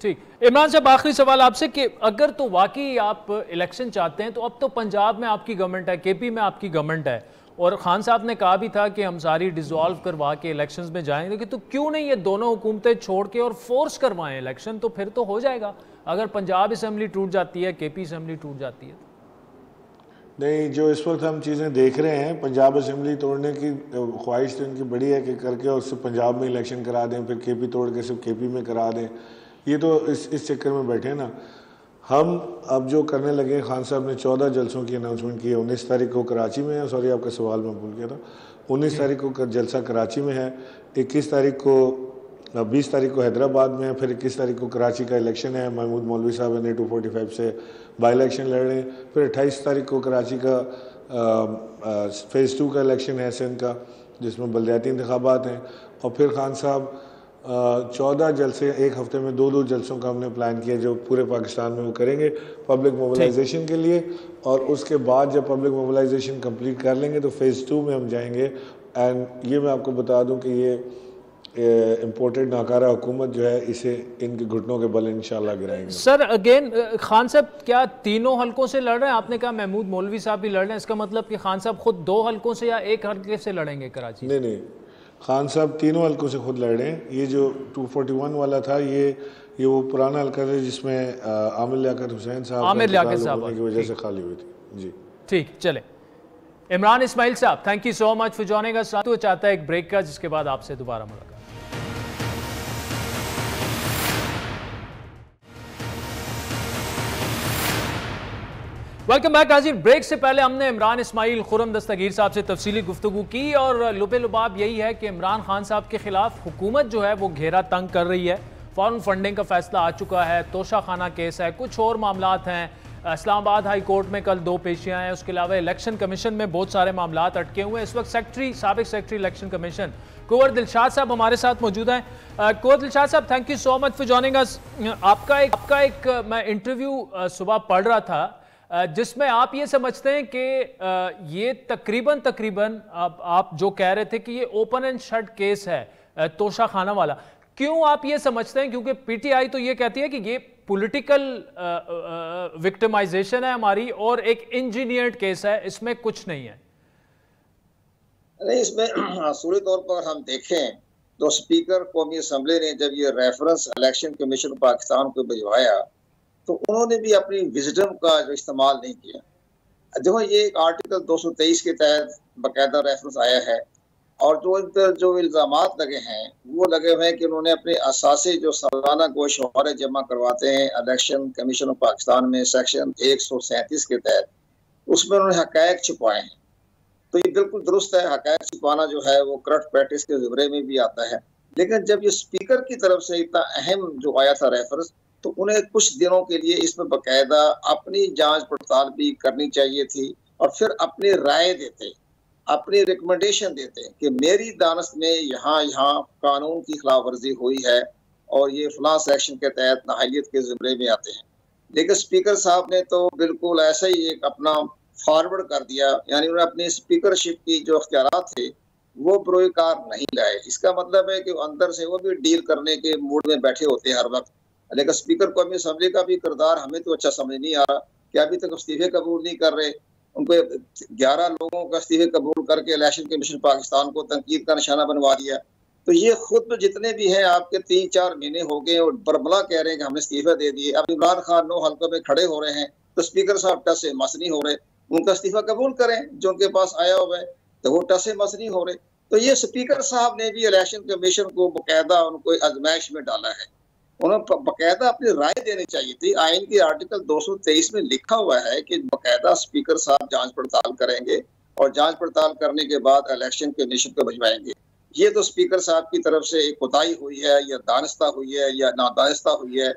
ठीक, इमरान साहब आखिरी सवाल आपसे कि अगर तो वाकई आप इलेक्शन चाहते हैं तो अब तो पंजाब में आपकी गवर्नमेंट है, केपी में आपकी गवर्नमेंट है, और खान साहब ने कहा भी था कि हम सारी डिसॉल्व करवा के इलेक्शंस में जाएंगे, कि तो क्यों नहीं ये दोनों हुकूमतें छोड़ के और फोर्स करवाएं इलेक्शन, तो फिर तो हो जाएगा। अगर पंजाब असेंबली टूट जाती है, केपी असेंबली टूट जाती है। नहीं, जो इस वक्त हम चीज़ें देख रहे हैं, पंजाब असेंबली तोड़ने की ख्वाहिश तो इनकी बड़ी है कि करके और सिर्फ पंजाब में इलेक्शन करा दें, फिर केपी तोड़ के सिर्फ केपी में करा दें। ये तो इस चक्कर में बैठे हैं ना। हम अब जो करने लगे, खान साहब ने 14 जलसों की अनाउंसमेंट की है। 19 तारीख को कराची में है, सॉरी आपका सवाल मैं भूल गया था, 19 तारीख को जलसा कराची में है, 21 तारीख को 20 तारीख को हैदराबाद में है, फिर 21 तारीख को कराची का इलेक्शन है। महमूद मौलवी साहब ने 245 से बाई इलेक्शन लड़ रहे हैं। फिर 28 तारीख को कराची का फ़ेज़ 2 का इलेक्शन है सिंध का, जिसमें बलदियाती इंतखाबात हैं। और फिर खान साहब 14 जलसे, एक हफ्ते में 2 जलसों का हमने प्लान किया जो पूरे पाकिस्तान में वो करेंगे पब्लिक मोबिलाइजेशन के लिए। और उसके बाद जब पब्लिक मोबिलाइजेशन कंप्लीट कर लेंगे तो फ़ेज़ 2 में हम जाएंगे। एंड ये मैं आपको बता दूं कि ये इम्पोर्टेड नाकारा हुकूमत जो है, इसे इनके घुटनों के बल इंशाल्लाह गिराएंगे। सर अगेन खान साहब क्या तीनों हलकों से लड़ रहे हैं? आपने कहा महमूद मौलवी साहब भी लड़ रहे हैं, इसका मतलब कि खान साहब खुद 2 हलकों से या 1 हल्के से लड़ेंगे कराची? नहीं, खान साहब तीनों हलकों से खुद लड़ रहे हैं। ये जो 241 वाला था, ये वो पुराना हल्का था जिसमें आमिर लियाकत हुसैन साहब की वजह से खाली हुई थी। जी ठीक, चले इमरान इस्माइल साहब, thank you so much for joining us. तो चाहता है एक ब्रेक का, जिसके बाद आपसे दोबारा मुलाकात। वेलकम बैक नाज़रीन। ब्रेक से पहले हमने इमरान इस्माइल खुर्रम दस्तगीर साहब से तफसीली गुफ्तगू की और लुबे लुबाब यही है कि इमरान खान साहब के खिलाफ हुकूमत जो है वो घेरा तंग कर रही है। फॉरेन फंडिंग का फैसला आ चुका है, तोशा खाना केस है, कुछ और मामलात हैं। इस्लामाबाद हाई कोर्ट में कल 2 पेशियाँ हैं। उसके अलावा इलेक्शन कमीशन में बहुत सारे मामलात अटके हुए हैं। इस वक्त साबिक सेक्रेटरी इलेक्शन कमीशन कुंवर दिलशाद साहब हमारे साथ मौजूद हैं। कुंवर दिलशाद साहब, thank you so much for joining us. आपका एक मैं इंटरव्यू सुबह पढ़ रहा था जिसमें आप ये समझते हैं कि ये तकरीबन आप जो कह रहे थे कि ये ओपन एंड शट केस है तोशा खाना वाला। क्यों आप ये समझते हैं? क्योंकि पीटीआई तो ये कहती है कि ये पॉलिटिकल विक्टिमाइजेशन है हमारी और एक इंजीनियर्ड केस है, इसमें कुछ नहीं है। नहीं, इसमें असूली तौर पर हम देखें तो स्पीकर कौमी असम्बली ने जब ये रेफरेंस इलेक्शन कमीशन पाकिस्तान को भिजवाया तो उन्होंने भी अपनी विजडम का जो इस्तेमाल नहीं किया। देखो, ये एक आर्टिकल 223 के तहत बाकायदा रेफरेंस आया है और जो इन पर जो इल्ज़ामात लगे हैं वो लगे हुए हैं कि उन्होंने अपने असासी जो सालाना गोशवारे जमा करवाते हैं इलेक्शन कमीशन ऑफ पाकिस्तान में सेक्शन 137 के तहत, उसमें उन्होंने हक़ायक़ छुपाए हैं। तो ये बिल्कुल दुरुस्त है, हक़ायक़ छुपाना जो है वो करप्ट प्रैक्टिस के ज़िम्मे में भी आता है। लेकिन जब ये स्पीकर की तरफ से इतना अहम जो आया था रेफरेंस, तो उन्हें कुछ दिनों के लिए इसमें बकायदा अपनी जांच पड़ताल भी करनी चाहिए थी और फिर अपनी राय देते, अपनी रिकमेंडेशन देते कि मेरी दानस्त में यहाँ यहाँ कानून की खिलाफ वर्जी हुई है और ये फलां सेक्शन के तहत नाअहलियत के ज़िम्मे में आते हैं। लेकिन स्पीकर साहब ने तो बिल्कुल ऐसा ही एक अपना फॉरवर्ड कर दिया, यानी उन्होंने अपनी स्पीकरशिप की जो अख्तियारात थे वो बरोकार नहीं लाए। इसका मतलब है कि अंदर से वो भी डील करने के मूड में बैठे होते हैं हर वक्त। लेकिन स्पीकर कौमी असम्बली का भी किरदार हमें तो अच्छा समझ नहीं आ रहा कि अभी तक इस्तीफे कबूल नहीं कर रहे। उनको 11 लोगों का इस्तीफे कबूल करके इलेक्शन कमीशन पाकिस्तान को तनकीद का निशाना बनवा दिया। तो ये खुद तो जितने भी हैं आपके 3-4 महीने हो गए और बरबला कह रहे हैं कि हमने इस्तीफा दे दिए। अब इमरान खान 9 हल्कों में खड़े हो रहे हैं तो स्पीकर साहब टस से मस नहीं हो रहे, उनका इस्तीफा कबूल करें जो उनके पास आया हुआ है, तो वो टस से मस नहीं हो रहे। तो ये स्पीकर साहब ने भी इलेक्शन कमीशन को बाकायदा उनको आजमाइश में डाला है। उन्हें बाकायदा अपनी राय देनी चाहिए थी। आइन के आर्टिकल 223 में लिखा हुआ है कि बाकायदा स्पीकर साहब जांच पड़ताल करेंगे और जांच पड़ताल करने के बाद इलेक्शन कमीशन को भिजवाएंगे। ये तो स्पीकर साहब की तरफ से एक कोताही हुई है या दानिस्ता हुई है या नादानिस्ता हुई है।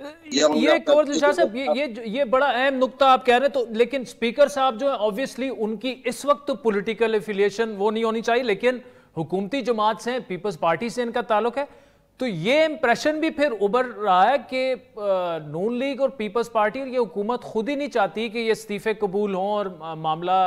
ये बड़ा अहम नुक्ता आप कह रहे हैं। तो लेकिन स्पीकर साहब जो है ऑब्वियसली उनकी इस वक्त पॉलिटिकल एफिलिएशन वो नहीं होनी चाहिए, लेकिन हुकूमती जमात से, पीपल्स पार्टी से इनका ताल्लुक है। तो ये इंप्रेशन भी फिर उभर रहा है कि नून लीग और पीपल्स पार्टी और ये हुकूमत खुद ही नहीं चाहती कि ये इस्तीफे कबूल हों और मामला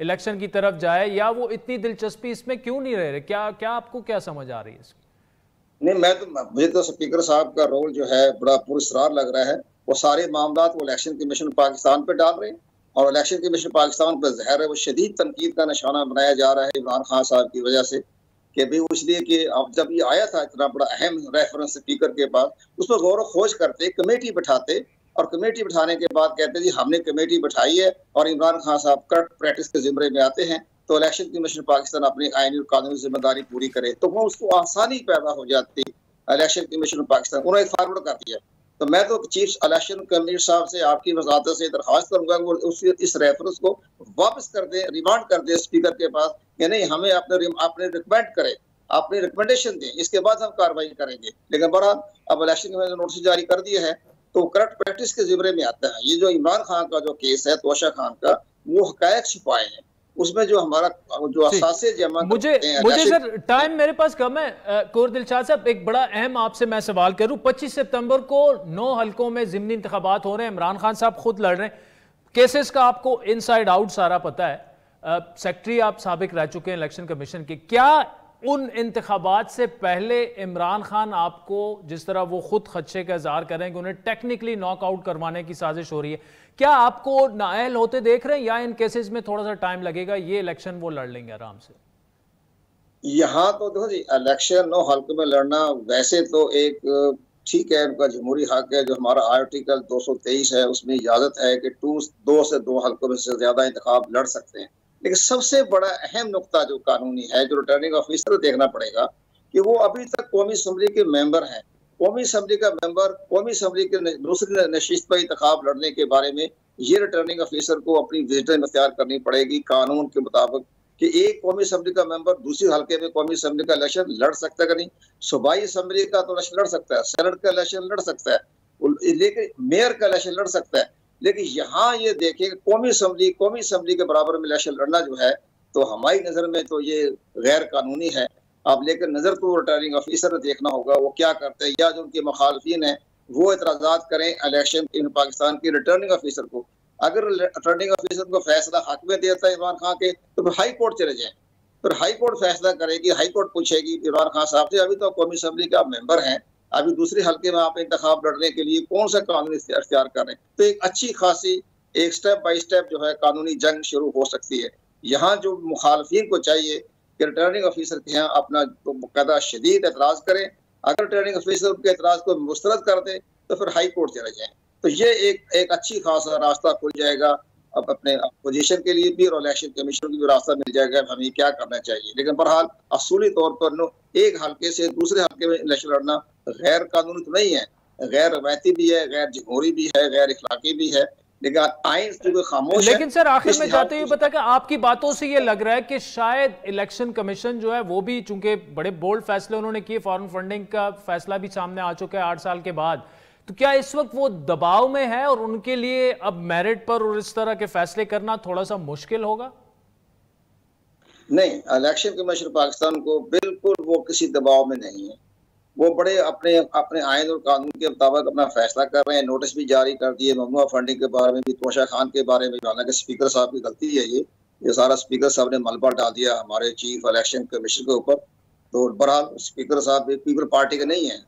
इलेक्शन की तरफ जाए, या वो इतनी दिलचस्पी इसमें क्यों नहीं रह रहे? क्या आपको क्या समझ आ रही है इसमें? नहीं, मुझे तो स्पीकर साहब का रोल जो है बड़ा पुरस्कार लग रहा है। वो सारे मामला वो इलेक्शन कमीशन पाकिस्तान पे डाल रहे हैं और इलेक्शन कमीशन पाकिस्तान पर ज़ाहिर है वो शदीद तनकीद का निशाना बनाया जा रहा है इमरान खान साहब की वजह से, कि भी इसलिए कि अब जब ये आया था इतना बड़ा अहम रेफरेंस स्पीकर के पास, उस पर गौर खोज करते, कमेटी बिठाते और कमेटी बिठाने के बाद कहते जी हमने कमेटी बिठाई है और इमरान खान साहब करंट प्रैक्टिस के जिम्मे में आते हैं तो इलेक्शन कमीशन पाकिस्तान अपनी आईनी और कानूनी जिम्मेदारी पूरी करे, तो वो उसको आसानी पैदा हो जाती। इलेक्शन कमीशन पाकिस्तान उन्होंने फॉरवर्ड कर दिया। तो मैं तो चीफ इलेक्शन कमिश्नर साहब से आपकी वजारत से दरख्वास्त करूंगा कि इस रेफरेंस को वापस कर दे, रिमांड कर दे स्पीकर के पास, या नहीं हमें अपने रिकमेंड करें, अपनी रिकमेंडेशन दें, इसके बाद हम कार्रवाई करेंगे। लेकिन बहरहाल अब इलेक्शन कमीशन ने नोटिस जारी कर दिया है तो करंट प्रैक्टिस के जिम्मे में आता है। ये जो इमरान खान का जो केस है, तोशा खान का, वो हकायक छुपाए हैं उसमें जो हमारा जो असासे जमा मुझे सर टाइम मेरे पास कम है। कोर दिलशाद साहब, एक बड़ा अहम आपसे मैं सवाल करूं। 25 सितंबर को 9 हल्कों में ज़िमनी इंतखाबात हो रहे हैं, इमरान खान साहब खुद लड़ रहे हैं। केसेस का आपको इनसाइड आउट सारा पता है। सेक्रेटरी आप साबिक रह चुके हैं इलेक्शन कमीशन के। क्या उन इंतखाबात से पहले इमरान खान आपको, जिस तरह वो खुद खदशे का इजहार करें कि उन्हें टेक्निकली नॉकआउट करवाने की साजिश हो रही है, क्या आपको नाअहल होते देख रहे हैं या इन केसेस में थोड़ा सा टाइम लगेगा, ये इलेक्शन वो लड़ लेंगे आराम से? यहाँ तो देखो जी, इलेक्शन 9 हल्के में लड़ना वैसे तो एक ठीक है, उनका जमहूरी हक है। जो हमारा आर्टिकल 223 है उसमें इजाजत है कि 2 से 2 हल्कों में से ज्यादा इंतखाब लड़ सकते हैं। लेकिन सबसे बड़ा अहम नुकता जो कानूनी है, जो रिटर्निंग ऑफिसर देखना पड़ेगा कि वो अभी तक कौमी असम्बली के मेंबर हैं। कौमी असम्बली का मेंबर कौमी असम्बली के दूसरी नशिस्त पर इंतखाब लड़ने के बारे में ये रिटर्निंग ऑफिसर को अपनी विजडन इख्तियार करनी पड़ेगी कानून के मुताबिक कि एक कौमी असम्बली का मेंबर दूसरी हल्के में कौमी असम्बली का इलेक्शन लड़ सकता है कि नहीं। सूबाई असम्बली का तो इलेक्शन लड़ सकता है, सेनेट का इलेक्शन लड़ सकता है, लेकिन मेयर का इलेक्शन लड़ सकता है। लेकिन यहाँ ये देखें कौमी असम्बली के बराबर में इलेक्शन लड़ना जो है तो हमारी नज़र में तो ये गैर कानूनी है। अब लेकिन नज़र तो रिटर्निंग ऑफिसर ने देखना होगा वो क्या करते हैं, या जो उनके मुखालफिन हैं वो एतराज़ात करें इलेक्शन इन पाकिस्तान की रिटर्निंग ऑफिसर को। अगर रिटर्निंग ऑफिसर को फैसला हक में देता है इमरान खान के तो फिर हाई कोर्ट चले जाएं, फिर हाई कोर्ट फैसला करेगी, हाई कोर्ट पूछेगी इमरान खान साहब से अभी तो कौमी असम्बली का मेंबर हैं, अभी दूसरे हल्के में आप इंतखाब लड़ने के लिए कौन सा कानून इख्तियार कर रहे हैं। तो एक अच्छी खासी एक स्टेप बाई स्टेप जो है कानूनी जंग शुरू हो सकती है। यहाँ जो मुखालफिन को चाहिए कि रिटर्निंग ऑफिसर के यहाँ अपना बाकायदा शदीद एतराज़ करें। अगर रिटर्निंग ऑफिसर उनके एतराज़ को मुस्तरद कर दे तो फिर हाई कोर्ट चले जाएं, तो ये एक अच्छी खासा रास्ता खुल जाएगा अब अपने अपोजिशन के लिए भी और इलेक्शन कमीशन की भी रास्ता मिल जाएगा हमें क्या करना चाहिए। लेकिन बहरहाल असूली तौर पर एक हल्के से दूसरे हल्के में इलेक्शन लड़ना गैर कानूनी तो नहीं है, गैर रवायती भी है, गैर जमहूरी भी है, गैर इखलाकी भी है, लेकिन आइन जो खामोश है। लेकिन सर आखिर में जाते हुए पता कि आपकी बातों से ये लग रहा है कि शायद इलेक्शन कमीशन जो है वो भी, चूंकि बड़े बोल्ड फैसले उन्होंने किए, फॉरेन फंडिंग का फैसला भी सामने आ चुका है 8 साल के बाद, तो क्या इस वक्त वो दबाव में है और उनके लिए अब मेरिट पर और इस तरह के फैसले करना थोड़ा सा मुश्किल होगा? नहीं, इलेक्शन कमीशन पाकिस्तान को बिल्कुल वो किसी दबाव में नहीं है। वो बड़े अपने अपने आइन और कानून के मुताबिक अपना फैसला कर रहे हैं। नोटिस भी जारी कर दिए ममनुआ फंडिंग के बारे में भी, तोशा खान के बारे में। हालांकि स्पीकर साहब की गलती है ये सारा स्पीकर साहब ने मलबा डाल दिया हमारे चीफ इलेक्शन कमीशन के ऊपर। तो बहरहाल स्पीकर साहब पीपल पार्टी के नहीं है,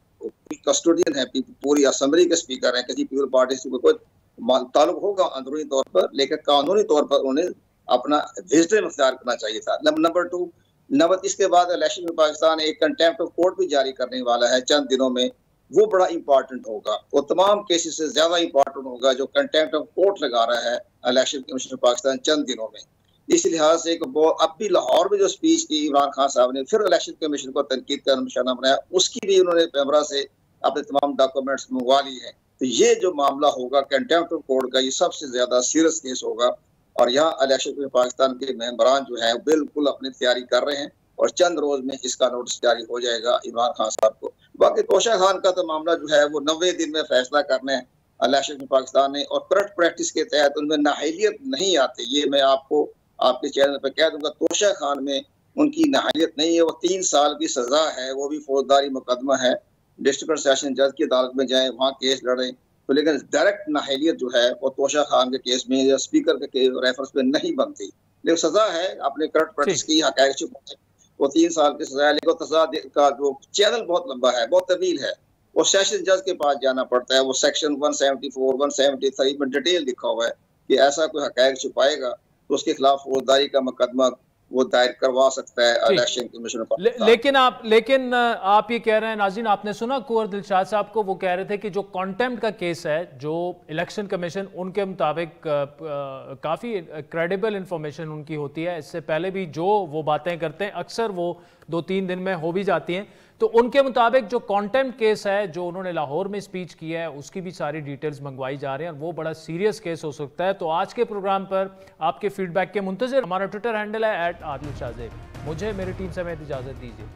कस्टोडियन है, पूरी असेंबली के स्पीकर हैं। किसी पीपल पार्टी से कोई ताल्लुक होगा अंदरूनी तौर पर, लेकिन कानूनी तौर पर उन्हें अपना विजडम इख्तियार करना चाहिए था। नंबर 2, इसके बाद इलेक्शन में पाकिस्तान एक कंटेम्प्ट ऑफ कोर्ट भी जारी करने वाला है चंद दिनों में। वो बड़ा इंपॉर्टेंट होगा, वो तमाम केसेस से ज्यादा इंपॉर्टेंट होगा जो कंटेम्प्ट ऑफ कोर्ट लगा रहा है इलेक्शन कमीशन पाकिस्तान चंद दिनों में। इस लिहाज से अब भी लाहौर में जो स्पीच की इमरान खान साहब ने, फिर इलेक्शन कमीशन को तनकीद का निशाना बनाया, उसकी भी उन्होंने पैमरा से अपने तमाम डॉक्यूमेंट्स मंगवा ली है। तो ये जो मामला होगा कंटेम्प्ट ऑफ कोर्ट का, ये सबसे ज्यादा सीरियस केस होगा। और यहाँ इलेक्शन में पाकिस्तान के मेंबरान जो है बिल्कुल अपनी तैयारी कर रहे हैं और चंद रोज में इसका नोटिस जारी हो जाएगा इमरान खान साहब को। बाकी तोशा खान का तो मामला जो है वो 90 दिन में फैसला करना है इलेक्शन में पाकिस्तान ने, और करंट प्रैक्टिस के तहत उनमें नाअहलियत नहीं आती। ये मैं आपको आपके चैनल पर कह दूंगा, तोशा खान में उनकी नाअहलियत नहीं है। वो 3 साल की सजा है, वो भी फौजदारी मुकदमा है। डिस्ट्रिक्ट सेशन जज की अदालत में जाए, वहाँ केस लड़े, तो लेकिन डायरेक्ट नाअहलियत जो है वो तोशा खान के केस में या स्पीकर के रेफरेंस में नहीं बनती। लेकिन सजा है, अपने करंट प्रैक्टिस की हक़ाइक़ छुपाए। वो 3 साल की सजा है, लेकिन सजा का जो चैनल बहुत लंबा है, बहुत तवील है। वो सेशन जज के पास जाना पड़ता है। वो सेक्शन 174, 173 में डिटेल लिखा हुआ है कि ऐसा कोई हक़ाइक़ छुपाएगा तो उसके खिलाफ फौजदारी का मुकदमा वो दायर करवा सकता है इलेक्शन कमीशन। लेकिन आप ये कह रहे हैं, नाज़रीन आपने सुना कुंवर दिलशाद साहब को, वो कह रहे थे कि जो कंटेम्प्ट का केस है, जो इलेक्शन कमीशन उनके मुताबिक काफ़ी क्रेडिबल इंफॉर्मेशन उनकी होती है, इससे पहले भी जो वो बातें करते हैं अक्सर वो 2-3 दिन में हो भी जाती हैं। तो उनके मुताबिक जो कंटेम्प्ट केस है, जो उन्होंने लाहौर में स्पीच की है, उसकी भी सारी डिटेल्स मंगवाई जा रही हैं और वो बड़ा सीरियस केस हो सकता है। तो आज के प्रोग्राम पर आपके फीडबैक के मुंतज़िर। हमारा ट्विटर हैंडल है @आदिल शाहज़ेब। मुझे मेरी टीम समेत इजाज़त दीजिए।